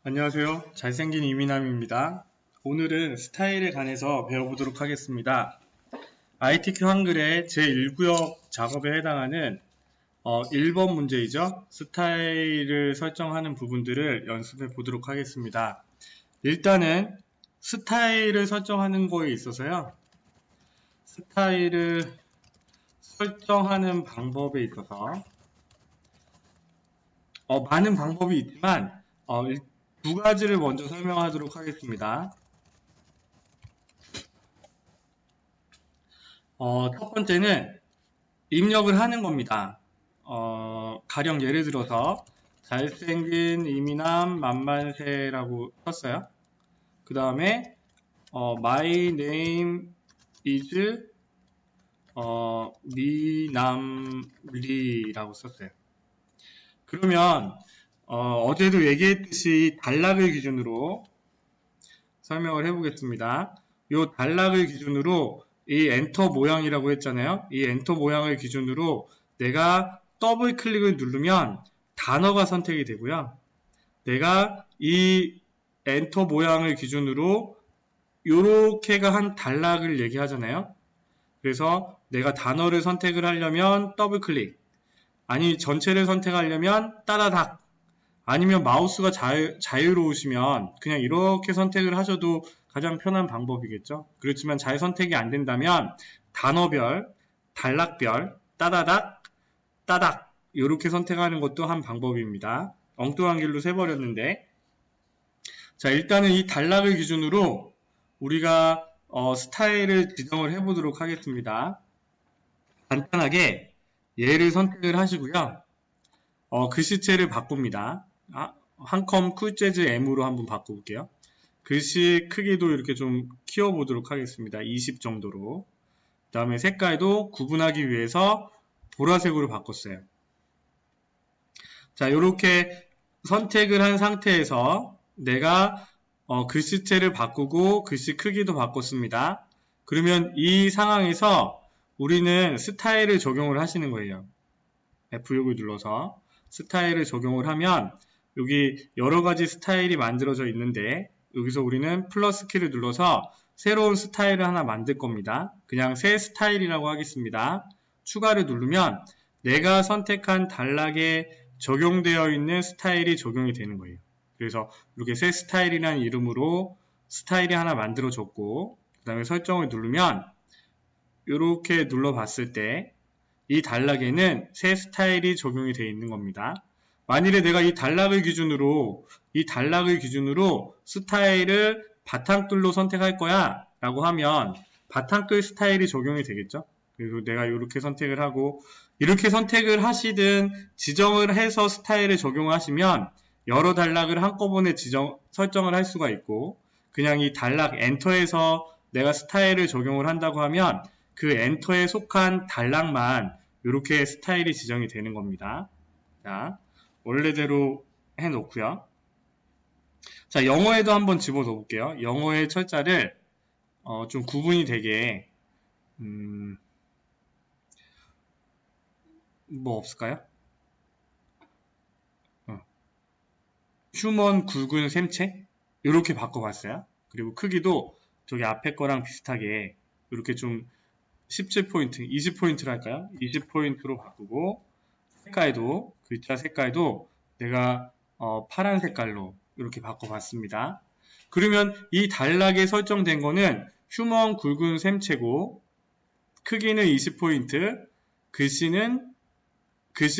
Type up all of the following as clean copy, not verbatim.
안녕하세요. 잘생긴 이민남입니다. 오늘은 스타일에 관해서 배워보도록 하겠습니다. ITQ 한글의 제1구역 작업에 해당하는 1번 문제이죠. 스타일을 설정하는 부분들을 연습해 보도록 하겠습니다. 일단은 스타일을 설정하는 거에 있어서요. 스타일을 설정하는 방법에 있어서 많은 방법이 있지만 두 가지를 먼저 설명하도록 하겠습니다. 첫 번째는 입력을 하는 겁니다. 가령 예를 들어서 잘생긴 이민남 만만세라고 썼어요. 그 다음에 My name is 미남리라고 썼어요. 그러면 어제도 얘기했듯이 단락을 기준으로 설명을 해보겠습니다. 이 단락을 기준으로 이 엔터 모양이라고 했잖아요. 이 엔터 모양을 기준으로 내가 더블 클릭을 누르면 단어가 선택이 되고요. 내가 이 엔터 모양을 기준으로 요렇게가 한 단락을 얘기하잖아요. 그래서 내가 단어를 선택을 하려면 더블 클릭, 아니 전체를 선택하려면 따다닥, 아니면 마우스가 자유로우시면 그냥 이렇게 선택을 하셔도 가장 편한 방법이겠죠. 그렇지만 잘 선택이 안 된다면 단어별, 단락별, 따다닥, 따닥 이렇게 선택하는 것도 한 방법입니다. 엉뚱한 길로 세버렸는데, 자, 일단은 이 단락을 기준으로 우리가 스타일을 지정을 해보도록 하겠습니다. 간단하게 얘를 선택을 하시고요. 글씨체를 바꿉니다. 한컴 쿨재즈 M으로 한번 바꿔볼게요. 글씨 크기도 이렇게 좀 키워보도록 하겠습니다. 20 정도로. 그 다음에 색깔도 구분하기 위해서 보라색으로 바꿨어요. 자, 이렇게 선택을 한 상태에서 내가 글씨체를 바꾸고 글씨 크기도 바꿨습니다. 그러면 이 상황에서 우리는 스타일을 적용을 하시는 거예요. F6을 눌러서 스타일을 적용을 하면 여기 여러가지 스타일이 만들어져 있는데, 여기서 우리는 플러스 키를 눌러서 새로운 스타일을 하나 만들 겁니다. 그냥 새 스타일이라고 하겠습니다. 추가를 누르면 내가 선택한 단락에 적용되어 있는 스타일이 적용이 되는 거예요. 그래서 이렇게 새 스타일이라는 이름으로 스타일이 하나 만들어졌고, 그 다음에 설정을 누르면 이렇게 눌러봤을 때 이 단락에는 새 스타일이 적용이 되어 있는 겁니다. 만일에 내가 이 단락을 기준으로 스타일을 바탕글로 선택할 거야 라고 하면 바탕글 스타일이 적용이 되겠죠. 그리고 내가 이렇게 선택을 하고, 이렇게 선택을 하시든 지정을 해서 스타일을 적용하시면 여러 단락을 한꺼번에 설정을 할 수가 있고, 그냥 이 단락 엔터에서 내가 스타일을 적용을 한다고 하면 그 엔터에 속한 단락만 이렇게 스타일이 지정이 되는 겁니다. 자, 원래대로 해놓고요. 자, 영어에도 한번 집어넣어 볼게요. 영어의 철자를 좀 구분이 되게 뭐 없을까요? 휴먼 굵은 샘체 이렇게 바꿔봤어요. 그리고 크기도 저기 앞에 거랑 비슷하게 이렇게 좀 17포인트, 20포인트를 할까요? 20포인트로 바꾸고, 색깔도, 글자 색깔도 내가 파란 색깔로 이렇게 바꿔봤습니다. 그러면 이 단락에 설정된 거는 휴먼 굵은 샘체고, 크기는 20포인트, 글씨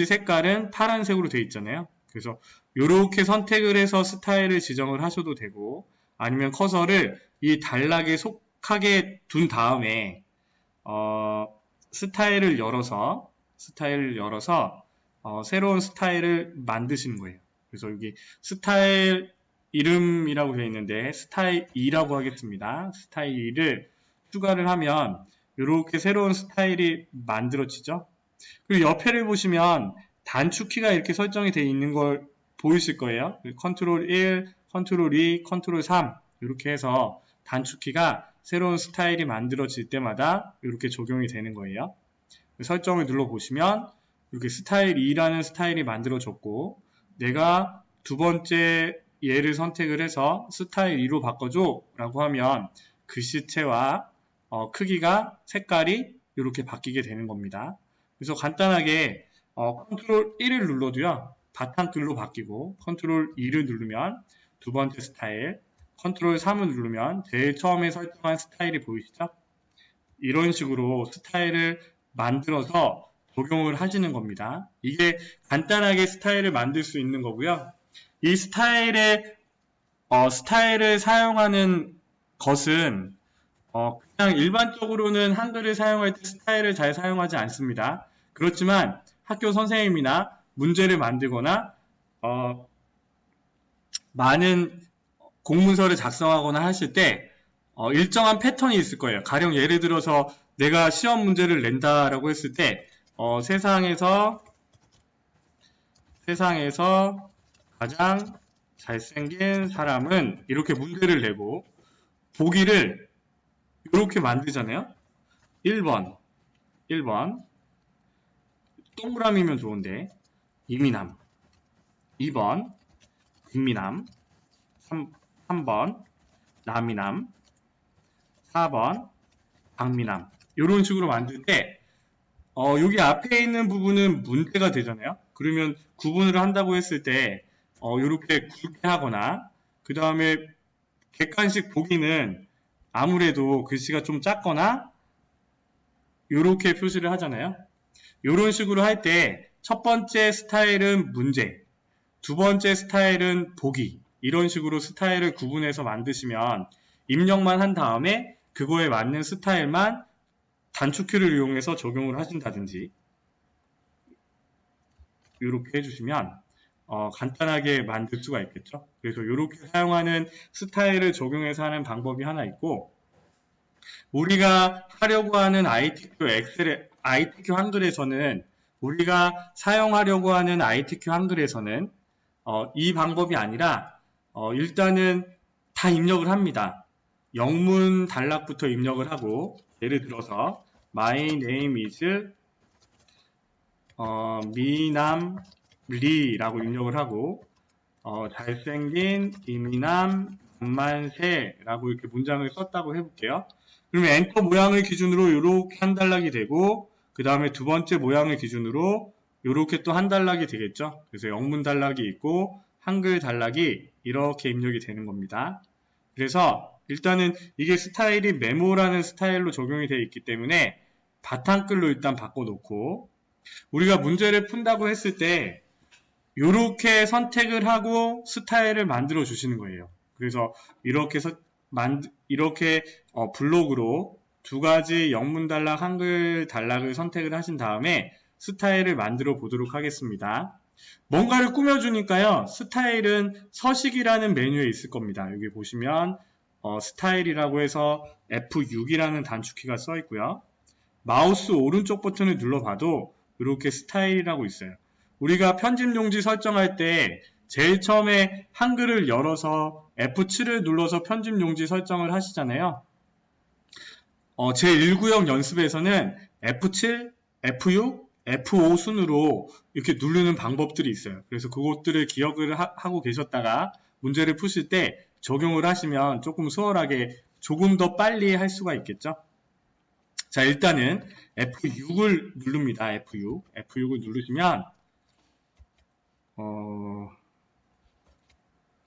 색깔은 파란색으로 되어 있잖아요. 그래서 이렇게 선택을 해서 스타일을 지정을 하셔도 되고, 아니면 커서를 이 단락에 속하게 둔 다음에 스타일을 열어서 새로운 스타일을 만드시는 거예요. 그래서 여기 스타일 이름이라고 되어 있는데 스타일 2라고 하겠습니다. 스타일 2를 추가를 하면 이렇게 새로운 스타일이 만들어지죠. 그리고 옆에를 보시면 단축키가 이렇게 설정이 되어 있는 걸 보이실 거예요. 컨트롤 1, 컨트롤 2, 컨트롤 3 이렇게 해서 단축키가 새로운 스타일이 만들어질 때마다 이렇게 적용이 되는 거예요. 설정을 눌러보시면 이렇게 스타일 2라는 스타일이 만들어졌고, 내가 두 번째 얘를 선택을 해서 스타일 2로 바꿔줘 라고 하면 글씨체와 크기가 색깔이 이렇게 바뀌게 되는 겁니다. 그래서 간단하게 컨트롤 1을 눌러도요 바탕글로 바뀌고 컨트롤 2를 누르면 두 번째 스타일, 컨트롤 3을 누르면 제일 처음에 설정한 스타일이 보이시죠? 이런 식으로 스타일을 만들어서 적용을 하시는 겁니다. 이게 간단하게 스타일을 만들 수 있는 거고요. 이 스타일을 사용하는 것은 그냥 일반적으로는 한글을 사용할 때 스타일을 잘 사용하지 않습니다. 그렇지만 학교 선생님이나 문제를 만들거나 많은 공문서를 작성하거나 하실 때 일정한 패턴이 있을 거예요. 가령 예를 들어서 내가 시험 문제를 낸다라고 했을 때 세상에서 가장 잘생긴 사람은 이렇게 문제를 내고 보기를 이렇게 만들잖아요. 1번 동그라미면 좋은데 이민남, 2번 김미남, 3번 남이남, 4번 박미남. 이런 식으로 만들 때 여기 앞에 있는 부분은 문제가 되잖아요. 그러면 구분을 한다고 했을 때 이렇게 굵게 하거나 그 다음에 객관식 보기는 아무래도 글씨가 좀 작거나 이렇게 표시를 하잖아요. 이런 식으로 할 때 첫 번째 스타일은 문제, 두 번째 스타일은 보기, 이런 식으로 스타일을 구분해서 만드시면 입력만 한 다음에 그거에 맞는 스타일만 단축키를 이용해서 적용을 하신다든지 이렇게 해주시면 간단하게 만들 수가 있겠죠. 그래서 이렇게 사용하는 스타일을 적용해서 하는 방법이 하나 있고, 우리가 하려고 하는 ITQ 한글에서는 우리가 사용하려고 하는 ITQ 한글에서는 이 방법이 아니라 일단은 다 입력을 합니다. 영문 단락부터 입력을 하고, 예를 들어서 My name is 미남리라고 입력을 하고 잘생긴 이미남 만만세라고 이렇게 문장을 썼다고 해볼게요. 그러면 엔터 모양을 기준으로 이렇게 한 단락이 되고, 그 다음에 두 번째 모양을 기준으로 이렇게 또 한 단락이 되겠죠. 그래서 영문 단락이 있고 한글 단락이 이렇게 입력이 되는 겁니다. 그래서 일단은 이게 스타일이 메모라는 스타일로 적용이 되어 있기 때문에 바탕글로 일단 바꿔놓고, 우리가 문제를 푼다고 했을 때 이렇게 선택을 하고 스타일을 만들어 주시는 거예요. 그래서 이렇게 블록으로 두 가지 영문 단락, 한글 단락을 선택을 하신 다음에 스타일을 만들어 보도록 하겠습니다. 뭔가를 꾸며주니까요, 스타일은 서식이라는 메뉴에 있을 겁니다. 여기 보시면 스타일이라고 해서 F6이라는 단축키가 써 있고요. 마우스 오른쪽 버튼을 눌러봐도 이렇게 스타일이라고 있어요. 우리가 편집 용지 설정할 때 제일 처음에 한글을 열어서 F7을 눌러서 편집 용지 설정을 하시잖아요. 제1구역 연습에서는 F7, F6, F5 순으로 이렇게 누르는 방법들이 있어요. 그래서 그것들을 기억을 하고 계셨다가 문제를 푸실 때 적용을 하시면 조금 수월하게 조금 더 빨리 할 수가 있겠죠. 자, 일단은 F6을 누릅니다. F6을 누르시면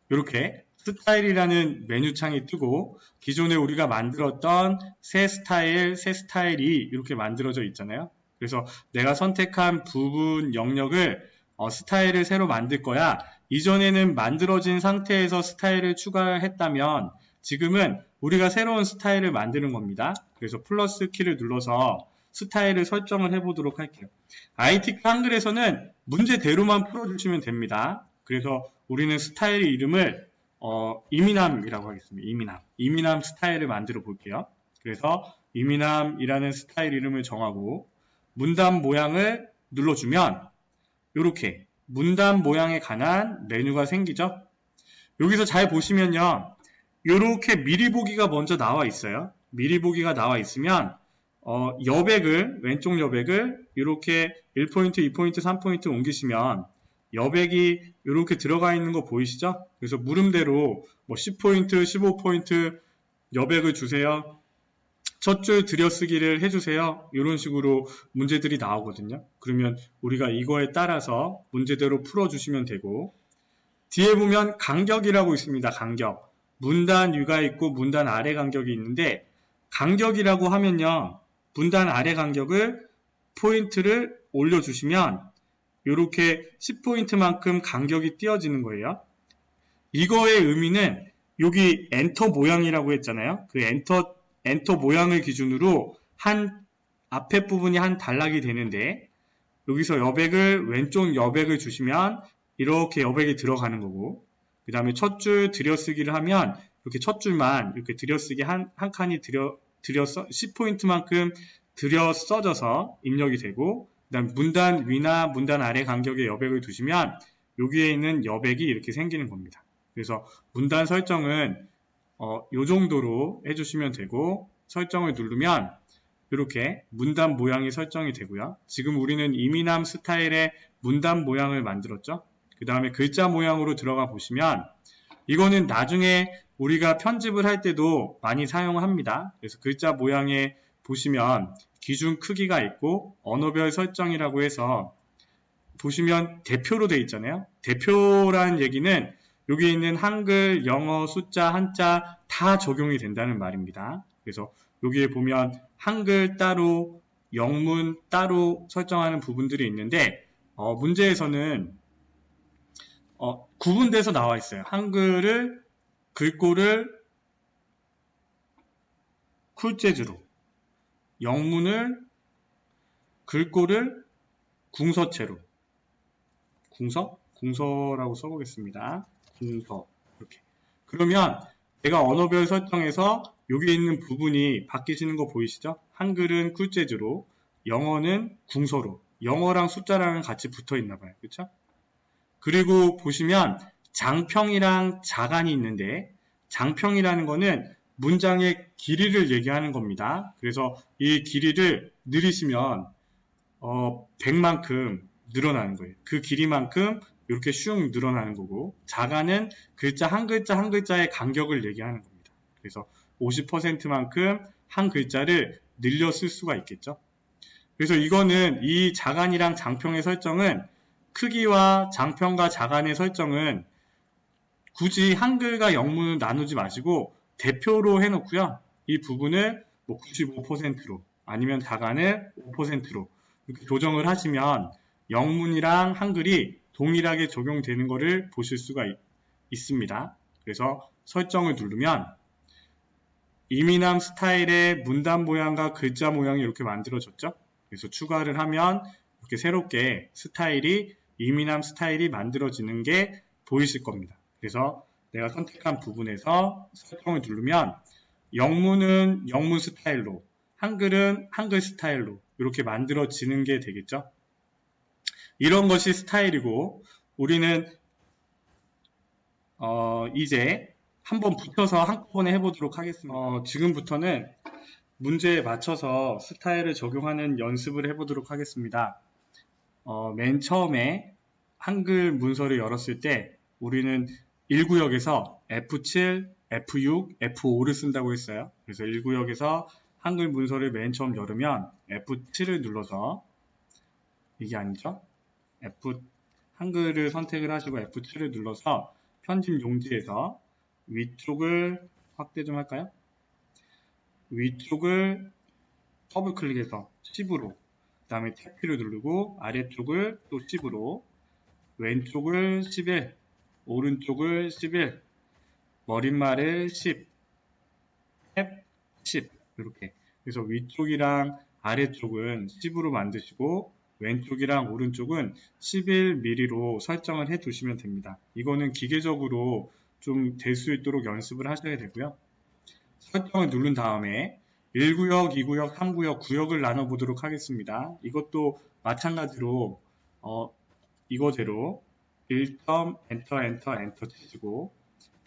이렇게 스타일이라는 메뉴창이 뜨고 기존에 우리가 만들었던 새 스타일이 이렇게 만들어져 있잖아요. 그래서 내가 선택한 부분 영역을 스타일을 새로 만들 거야. 이전에는 만들어진 상태에서 스타일을 추가했다면 지금은 우리가 새로운 스타일을 만드는 겁니다. 그래서 플러스 키를 눌러서 스타일을 설정을 해보도록 할게요. ITQ 한글에서는 문제대로만 풀어주시면 됩니다. 그래서 우리는 스타일 이름을 이민남이라고 하겠습니다. 이민남 스타일을 만들어 볼게요. 그래서 이민남이라는 스타일 이름을 정하고 문단 모양을 눌러주면 이렇게 문단 모양에 관한 메뉴가 생기죠. 여기서 잘 보시면요, 이렇게 미리 보기가 먼저 나와 있어요. 미리 보기가 나와 있으면 왼쪽 여백을 이렇게 1포인트, 2포인트, 3포인트 옮기시면 여백이 이렇게 들어가 있는 거 보이시죠? 그래서 물음대로 뭐 10포인트, 15포인트 여백을 주세요. 첫 줄 들여쓰기를 해주세요. 이런 식으로 문제들이 나오거든요. 그러면 우리가 이거에 따라서 문제대로 풀어주시면 되고, 뒤에 보면 간격이라고 있습니다. 간격. 문단 위가 있고 문단 아래 간격이 있는데, 간격이라고 하면요, 문단 아래 간격을 포인트를 올려주시면 이렇게 10포인트만큼 간격이 띄어지는 거예요. 이거의 의미는 여기 엔터 모양이라고 했잖아요. 그 엔터 모양을 기준으로 한 앞에 부분이 한 단락이 되는데, 여기서 여백을 왼쪽 여백을 주시면 이렇게 여백이 들어가는 거고, 그 다음에 첫 줄 들여쓰기를 하면 이렇게 첫 줄만 이렇게 들여쓰기 한 칸이 들여서 10포인트만큼 들여 써져서 입력이 되고, 그 다음 문단 위나 문단 아래 간격의 여백을 두시면 여기에 있는 여백이 이렇게 생기는 겁니다. 그래서 문단 설정은 요 정도로 해주시면 되고, 설정을 누르면 이렇게 문단 모양이 설정이 되고요. 지금 우리는 이민함 스타일의 문단 모양을 만들었죠. 그 다음에 글자 모양으로 들어가 보시면 이거는 나중에 우리가 편집을 할 때도 많이 사용합니다. 그래서 글자 모양에 보시면 기준 크기가 있고 언어별 설정이라고 해서 보시면 대표로 되어 있잖아요. 대표라는 얘기는 여기 있는 한글, 영어, 숫자, 한자 다 적용이 된다는 말입니다. 그래서 여기에 보면 한글 따로, 영문 따로 설정하는 부분들이 있는데 문제에서는 구분돼서 나와 있어요. 한글을 글꼴을 쿨재즈로, 영문을 글꼴을 궁서체로, 궁서라고 써보겠습니다. 궁서 이렇게. 그러면 내가 언어별 설정에서 여기 있는 부분이 바뀌시는 거 보이시죠? 한글은 쿨재즈로, 영어는 궁서로, 영어랑 숫자랑 같이 붙어 있나 봐요. 그렇죠? 그리고 보시면 장평이랑 자간이 있는데, 장평이라는 거는 문장의 길이를 얘기하는 겁니다. 그래서 이 길이를 늘리시면 100만큼 늘어나는 거예요. 그 길이만큼 이렇게 슝 늘어나는 거고, 자간은 글자 한 글자의 간격을 얘기하는 겁니다. 그래서 50%만큼 한 글자를 늘려 쓸 수가 있겠죠. 그래서 이거는 이 자간이랑 장평의 설정은, 크기와 장평과 자간의 설정은 굳이 한글과 영문을 나누지 마시고 대표로 해놓고요. 이 부분을 뭐 95%로 아니면 자간을 5%로 이렇게 조정을 하시면 영문이랑 한글이 동일하게 적용되는 것을 보실 수가 있습니다. 그래서 설정을 누르면 이민함 스타일의 문단 모양과 글자 모양이 이렇게 만들어졌죠. 그래서 추가를 하면 이렇게 새롭게 이민함 스타일이 만들어지는 게 보이실 겁니다. 그래서 내가 선택한 부분에서 설정을 누르면 영문은 영문 스타일로, 한글은 한글 스타일로 이렇게 만들어지는 게 되겠죠. 이런 것이 스타일이고, 우리는 이제 한번 붙여서 한꺼번에 해보도록 하겠습니다. 지금부터는 문제에 맞춰서 스타일을 적용하는 연습을 해보도록 하겠습니다. 맨 처음에 한글 문서를 열었을 때 우리는 1구역에서 F7, F6, F5를 쓴다고 했어요. 그래서 1구역에서 한글 문서를 맨 처음 열으면 F7을 눌러서, 이게 아니죠? 한글을 선택을 하시고 F7을 눌러서 편집 용지에서 위쪽을 확대 좀 할까요? 위쪽을 더블 클릭해서 10으로, 그 다음에 탭키를 누르고 아래쪽을 또 10으로, 왼쪽을 11, 오른쪽을 11, 머릿말을 10, 탭 10 이렇게. 그래서 위쪽이랑 아래쪽은 10으로 만드시고 왼쪽이랑 오른쪽은 11mm로 설정을 해 두시면 됩니다. 이거는 기계적으로 좀 될 수 있도록 연습을 하셔야 되고요. 설정을 누른 다음에 1구역, 2구역, 3구역, 9역을 나눠보도록 하겠습니다. 이것도 마찬가지로 이거대로 1점 엔터 치시고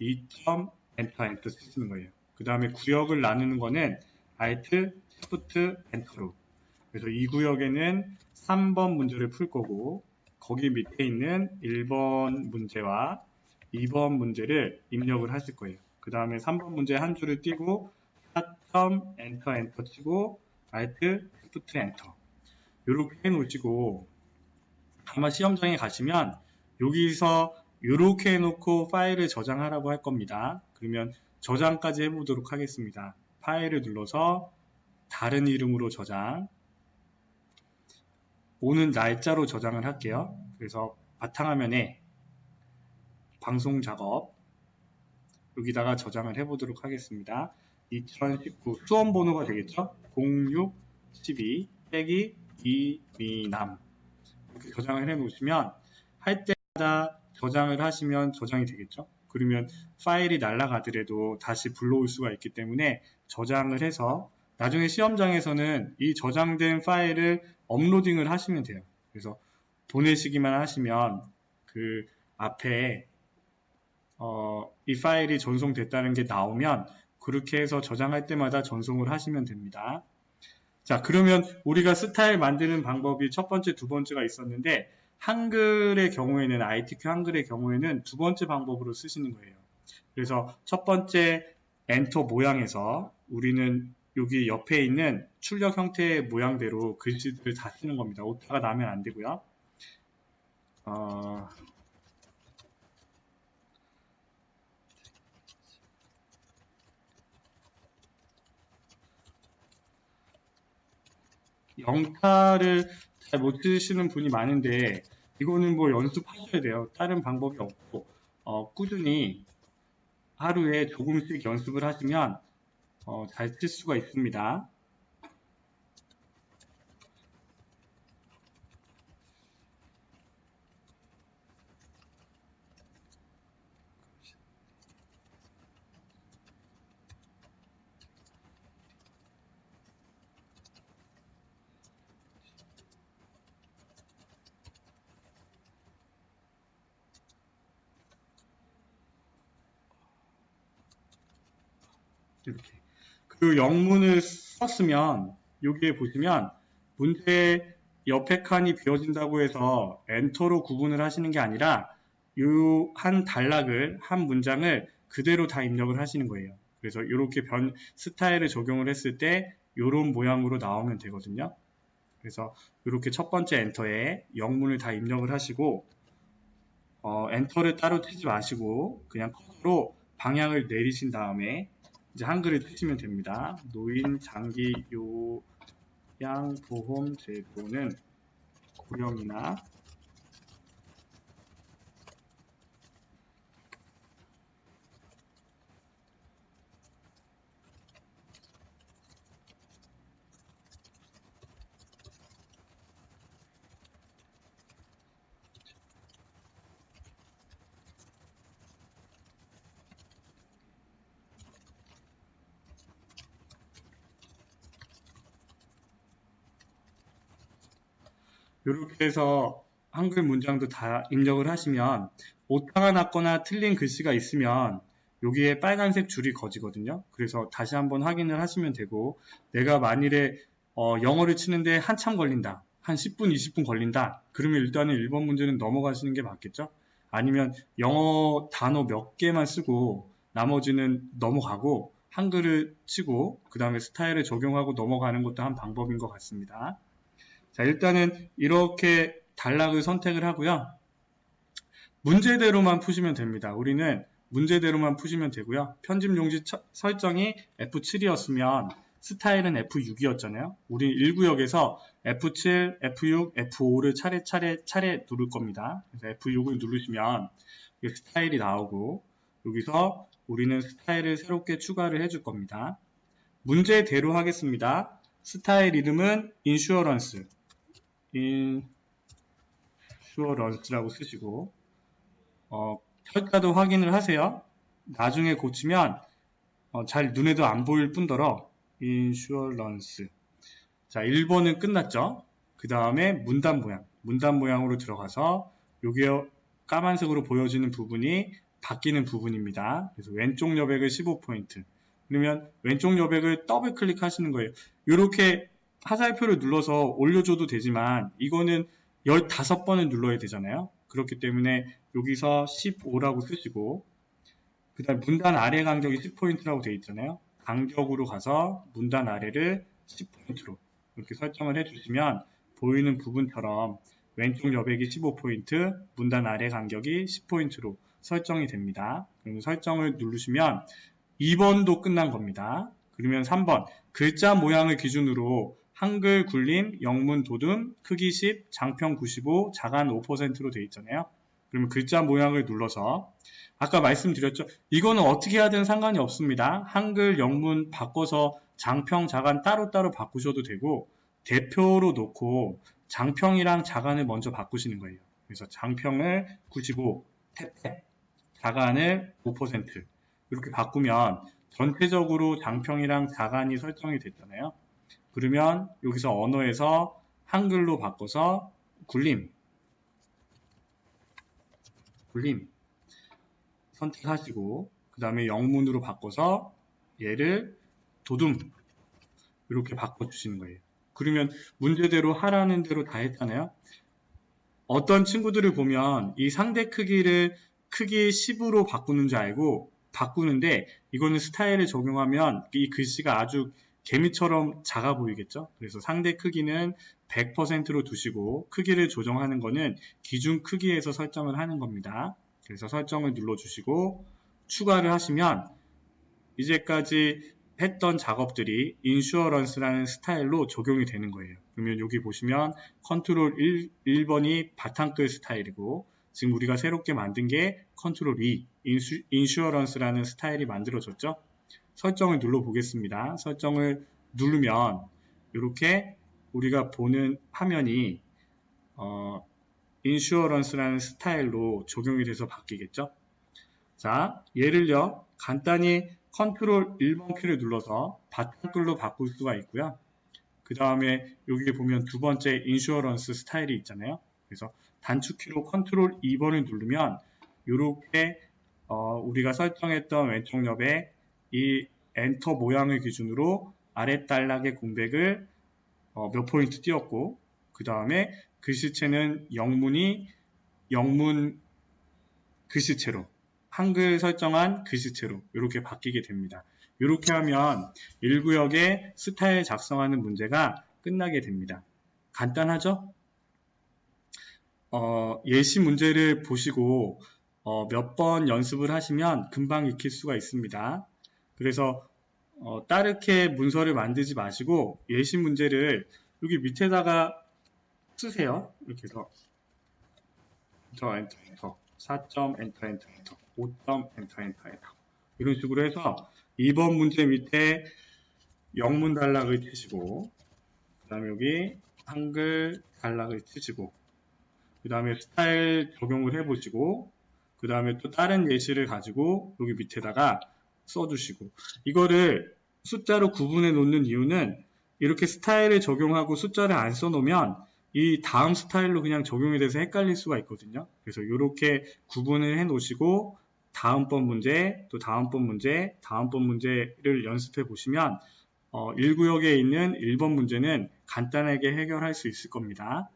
2점 엔터 치시는 거예요. 그 다음에 구역을 나누는 거는 Alt, Shift, 엔터로. 그래서 이 구역에는 3번 문제를 풀 거고, 거기 밑에 있는 1번 문제와 2번 문제를 입력을 하실 거예요. 그 다음에 3번 문제 한 줄을 띄고 엔터 치고 Alt Shift 엔터 이렇게 해놓으시고 아마 시험장에 가시면 여기서 이렇게 해놓고 파일을 저장하라고 할 겁니다. 그러면 저장까지 해보도록 하겠습니다. 파일을 눌러서 다른 이름으로 저장, 오는 날짜로 저장을 할게요. 그래서 바탕화면에 방송 작업 여기다가 저장을 해보도록 하겠습니다. 2019 수험 번호가 되겠죠? 0612 빼기 이미남 이렇게 저장을 해 놓으시면 할 때마다 저장을 하시면 저장이 되겠죠? 그러면 파일이 날아가더라도 다시 불러올 수가 있기 때문에 저장을 해서 나중에 시험장에서는 이 저장된 파일을 업로딩을 하시면 돼요. 그래서 보내시기만 하시면 그 앞에 이 파일이 전송됐다는 게 나오면 그렇게 해서 저장할 때마다 전송을 하시면 됩니다. 자, 그러면 우리가 스타일 만드는 방법이 첫 번째, 두 번째가 있었는데 한글의 경우에는 ITQ 한글의 경우에는 두 번째 방법으로 쓰시는 거예요. 그래서 첫 번째 엔터 모양에서 우리는 여기 옆에 있는 출력 형태의 모양대로 글씨들을 다 쓰는 겁니다. 오타가 나면 안 되고요. 영타를 잘 못 쓰시는 분이 많은데 이거는 뭐 연습하셔야 돼요. 다른 방법이 없고 꾸준히 하루에 조금씩 연습을 하시면 잘 쓸 수가 있습니다. 이렇게 그 영문을 썼으면 여기에 보시면 문제 옆에 칸이 비어진다고 해서 엔터로 구분을 하시는 게 아니라 이 한 단락을 한 문장을 그대로 다 입력을 하시는 거예요. 그래서 이렇게 스타일을 적용을 했을 때 이런 모양으로 나오면 되거든요. 그래서 이렇게 첫 번째 엔터에 영문을 다 입력을 하시고 엔터를 따로 치지 마시고 그냥 커서로 방향을 내리신 다음에 이제 한글을 쓰시면 됩니다. 노인 장기 요양보험 제도는 고령이나 이렇게 해서 한글 문장도 다 입력을 하시면 오타가 났거나 틀린 글씨가 있으면 여기에 빨간색 줄이 거지거든요. 그래서 다시 한번 확인을 하시면 되고 내가 만일에 영어를 치는데 한참 걸린다. 한 10분, 20분 걸린다. 그러면 일단은 1번 문제는 넘어가시는 게 맞겠죠? 아니면 영어 단어 몇 개만 쓰고 나머지는 넘어가고 한글을 치고 그 다음에 스타일을 적용하고 넘어가는 것도 한 방법인 것 같습니다. 자, 일단은 이렇게 단락을 선택을 하고요. 문제대로만 푸시면 됩니다. 우리는 문제대로만 푸시면 되고요. 편집 용지 설정이 F7이었으면 스타일은 F6이었잖아요. 우리 1구역에서 F7, F6, F5를 차례 누를 겁니다. 그래서 F6을 누르시면 스타일이 나오고 여기서 우리는 스타일을 새롭게 추가를 해줄 겁니다. 문제대로 하겠습니다. 스타일 이름은 인슈어런스라고 쓰시고 철자도 확인을 하세요. 나중에 고치면 잘 눈에도 안 보일 뿐더러 인슈어런스. 자, 1번은 끝났죠. 그 다음에 문단 모양으로 들어가서 여기에 까만색으로 보여지는 부분이 바뀌는 부분입니다. 그래서 왼쪽 여백을 15포인트. 그러면 왼쪽 여백을 더블 클릭하시는 거예요. 이렇게 화살표를 눌러서 올려줘도 되지만 이거는 15번을 눌러야 되잖아요. 그렇기 때문에 여기서 15라고 쓰시고, 그 다음 문단 아래 간격이 10포인트라고 되어 있잖아요. 간격으로 가서 문단 아래를 10포인트로 이렇게 설정을 해주시면 보이는 부분처럼 왼쪽 여백이 15포인트, 문단 아래 간격이 10포인트로 설정이 됩니다. 그럼 설정을 누르시면 2번도 끝난 겁니다. 그러면 3번 글자 모양을 기준으로 한글 굴림, 영문 도듬, 크기 10, 장평 95, 자간 5%로 되어 있잖아요. 그러면 글자 모양을 눌러서 아까 말씀드렸죠. 이거는 어떻게 하든 상관이 없습니다. 한글, 영문 바꿔서 장평, 자간 따로따로 바꾸셔도 되고 대표로 놓고 장평이랑 자간을 먼저 바꾸시는 거예요. 그래서 장평을 95, 태페, 자간을 5% 이렇게 바꾸면 전체적으로 장평이랑 자간이 설정이 됐잖아요. 그러면 여기서 언어에서 한글로 바꿔서 굴림 선택하시고 그 다음에 영문으로 바꿔서 얘를 도둠 이렇게 바꿔주시는 거예요. 그러면 문제대로 하라는 대로 다 했잖아요. 어떤 친구들을 보면 이 상대 크기를 크기 10으로 바꾸는 줄 알고 바꾸는데 이거는 스타일을 적용하면 이 글씨가 아주 개미처럼 작아 보이겠죠. 그래서 상대 크기는 100%로 두시고 크기를 조정하는 거는 기준 크기에서 설정을 하는 겁니다. 그래서 설정을 눌러주시고 추가를 하시면 이제까지 했던 작업들이 인슈어런스라는 스타일로 적용이 되는 거예요. 그러면 여기 보시면 컨트롤 1번이 바탕글 스타일이고 지금 우리가 새롭게 만든 게 컨트롤 2 인슈어런스라는 스타일이 만들어졌죠. 설정을 눌러 보겠습니다. 설정을 누르면 이렇게 우리가 보는 화면이 인슈어런스라는 스타일로 적용이 돼서 바뀌겠죠. 자, 예를요 간단히 컨트롤 1번 키를 눌러서 바탕글로 바꿀 수가 있고요. 그 다음에 여기 보면 두 번째 인슈어런스 스타일이 있잖아요. 그래서 단축키로 컨트롤 2번을 누르면 이렇게 우리가 설정했던 왼쪽 옆에 이 엔터 모양을 기준으로 아랫단락의 공백을 몇 포인트 띄웠고 그 다음에 글씨체는 영문 글씨체로 한글 설정한 글씨체로 이렇게 바뀌게 됩니다. 이렇게 하면 1구역의 스타일 작성하는 문제가 끝나게 됩니다. 간단하죠? 예시 문제를 보시고 몇 번 연습을 하시면 금방 익힐 수가 있습니다. 그래서 따르게 문서를 만들지 마시고 예시 문제를 여기 밑에다가 쓰세요. 이렇게 해서 엔터 4점 엔터 5점 엔터 이런 식으로 해서 2번 문제 밑에 영문 단락을 치시고 그 다음에 여기 한글 단락을 치시고 그 다음에 스타일 적용을 해보시고 그 다음에 또 다른 예시를 가지고 여기 밑에다가 써주시고 이거를 숫자로 구분해 놓는 이유는 이렇게 스타일을 적용하고 숫자를 안 써놓으면 이 다음 스타일로 그냥 적용이 돼서 헷갈릴 수가 있거든요. 그래서 이렇게 구분을 해 놓으시고 다음번 문제, 또 다음번 문제, 다음번 문제를 연습해 보시면 1구역에 있는 1번 문제는 간단하게 해결할 수 있을 겁니다.